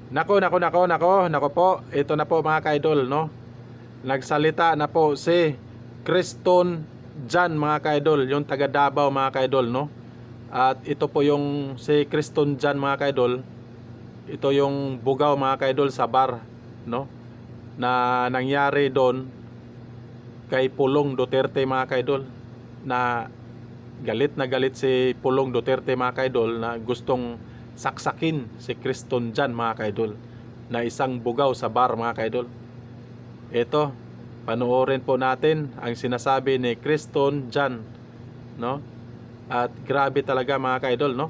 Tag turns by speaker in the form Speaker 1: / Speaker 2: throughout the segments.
Speaker 1: Nako po. Ito na po mga ka-idol, no? Nagsalita na po si Criston Jan mga ka-idol, yung taga Davao mga ka-idol, no? At ito po yung si Criston Jan mga ka-idol. Ito yung bugaw mga ka-idol sa bar, no? Na nangyari doon kay Pulong Duterte mga ka-idol, na galit si Pulong Duterte mga ka-idol na gustong saksakin si Criston Jan mga ka-idol, na isang bugaw sa bar mga ka-idol. Ito, panoorin po natin ang sinasabi ni Criston Jan, no? At grabe talaga mga ka-idol, no?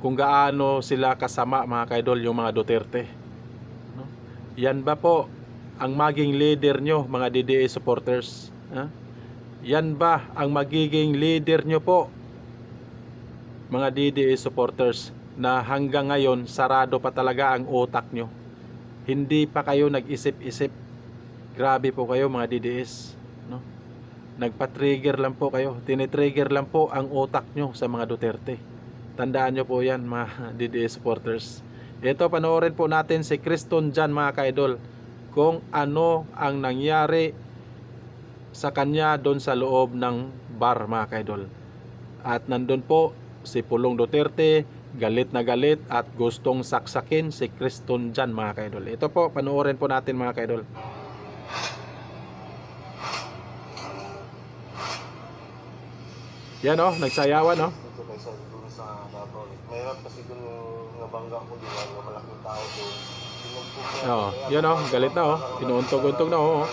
Speaker 1: Kung gaano sila kasama mga ka-idol yung mga Duterte, no? Yan ba po ang maging leader nyo mga DDA supporters? Ha? Yan ba ang magiging leader nyo po mga DDA supporters, na hanggang ngayon sarado pa talaga ang utak nyo? Hindi pa kayo nag-isip-isip? Grabe po kayo mga DDS, no? Nagpa-trigger lang po kayo, tinitrigger lang po ang utak nyo sa mga Duterte. Tandaan nyo po yan mga DDA supporters. Ito, panoorin po natin si Criston Jan mga ka-idol, kung ano ang nangyari sa kanya doon sa loob ng bar mga ka-idol. At nandun po si Pulong Duterte, galit na galit at gustong saksakin si Criston Jan mga ka-idol. Ito po, panoorin po natin mga ka-idol. Yan o, nagsayawan o.
Speaker 2: Dito kay sa doon sa Davao. Mayroon kasi doon yung nabangga ko doon, yung malaking tao doon.
Speaker 1: Oh, yan o, galit na o. Inuuntog-untog na o.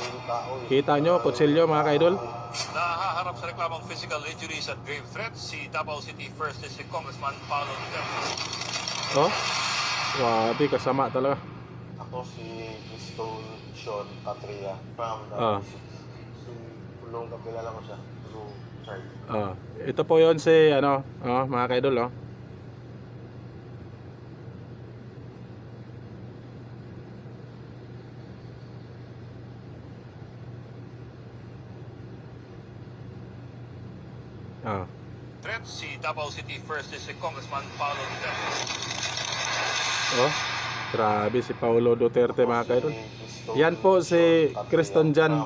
Speaker 1: Kita nyo, kutsilyo mga ka-idol.
Speaker 3: Nahaharap sa reklamang physical injuries at grave threats si Davao City First District Congressman Paolo Duterte.
Speaker 1: Oh, grabe, kasama talaga.
Speaker 2: Ako si Criston Sean Patria from Davao City. Si Pulong, kakilala ko siya. So, Charlie.
Speaker 1: Ito po yon si ano, mga ka-idol oh.
Speaker 3: Threats si Davao City First District Congressman Paolo Duterte.
Speaker 1: Oh, grabe si Paulo Duterte mga ka-idol. Yan po si Criston Jan.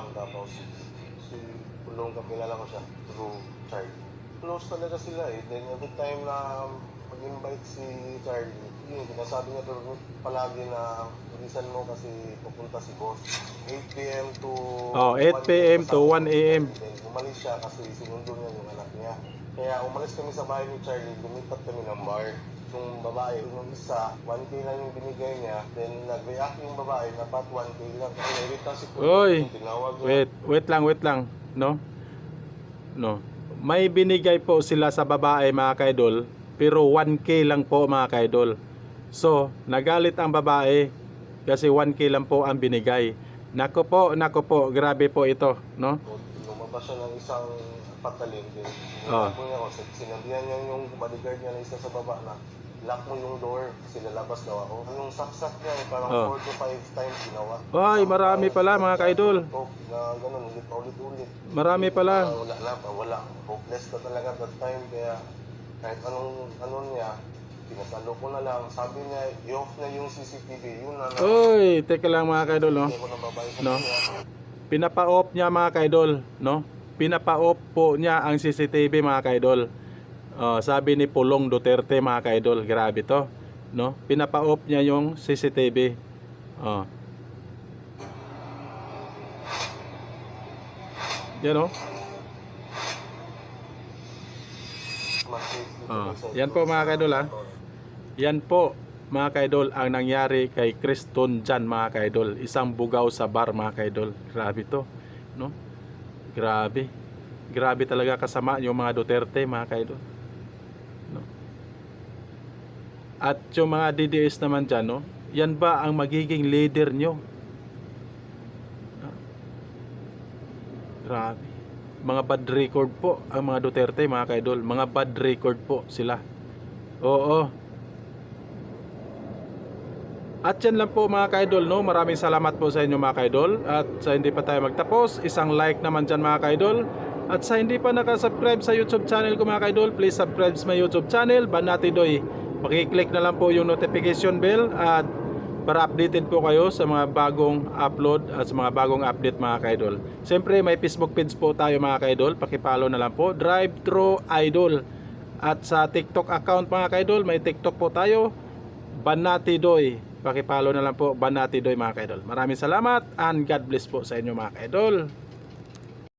Speaker 2: Si Pulong, kakilala ko siya. So, Charlie. Close talaga sila eh. Then every time na mag-invite si Charlie, yun, sinasabi niya doon palagi na bilisan mo kasi pupunta si boss. 8 p.m. to
Speaker 1: 8 p.m. to 1 a.m.
Speaker 2: Then umalis siya kasi sinundo niya yung anak niya. Kaya umalis kami sa bahay ni Charlie, lumipat kami ng bar. Yung babae, yung isa, 1K lang yung binigay niya. Then nag-react yung babae, dapat 1K lang. Kasi nairita si
Speaker 1: Oy,
Speaker 2: tinawag niya.
Speaker 1: wait lang, no? No. May binigay po sila sa babae mga ka-idol, pero 1K lang po mga ka-idol. So, nagalit ang babae kasi 1K lang po ang binigay. Nako po, grabe po ito, no?
Speaker 2: Lumabas siya ng isang patalim din.
Speaker 1: Oh.
Speaker 2: Sinabihan niya yung bodyguard niya na isa sa baba na lock mo yung door kasi lalabas daw ako. Anong saksak niya, parang 4 to 5 times ginawa.
Speaker 1: Ay, marami pala mga ka-idol.
Speaker 2: Na ganun, ulit.
Speaker 1: Marami pala.
Speaker 2: Wala. Hopeless na talaga that time. Kaya kahit anong niya, pinasalo ko na lang. Sabi niya, i-off na yung CCTV. Yun na.
Speaker 1: Uy, teka lang mga ka-idol, no? No? Pinapa-off niya mga ka-idol, no? Pinapa-off po niya ang CCTV mga ka-idol. Sabi ni Pulong Duterte mga ka-idol, grabe to, no? Pinapa-off niya yung CCTV. Yan o. Yan po mga ka-idol ha. Yan po mga ka-idol ang nangyari kay Criston Jan mga ka-idol. Isang bugaw sa bar mga ka-idol. Grabe to, no? Grabe. Grabe talaga kasama yung mga Duterte mga ka-idol, no? At yung mga DDS naman dyan, no? Yan ba ang magiging leader nyo? Grabe. Mga bad record po ang mga Duterte mga ka-idol. Mga bad record po sila. Oo. At yan lang po mga ka-idol, no? Maraming salamat po sa inyo mga ka-idol. At sa hindi pa tayo magtapos, isang like naman dyan mga ka-idol. At sa hindi pa nakasubscribe sa YouTube channel ko mga ka-idol, please subscribe sa my YouTube channel, Banati Doy. Pakiclick na lang po yung notification bell at para updated po kayo sa mga bagong upload at sa mga bagong update mga ka-idol. Siyempre may Facebook page po tayo mga ka-idol, pakipollow na lang po, Drive Thru Idol. At sa TikTok account mga ka-idol, may TikTok po tayo, Banati Doy. Pakipollow na lang po, Banati Doy mga ka-idol. Maraming salamat and God bless po sa inyo mga ka-idol.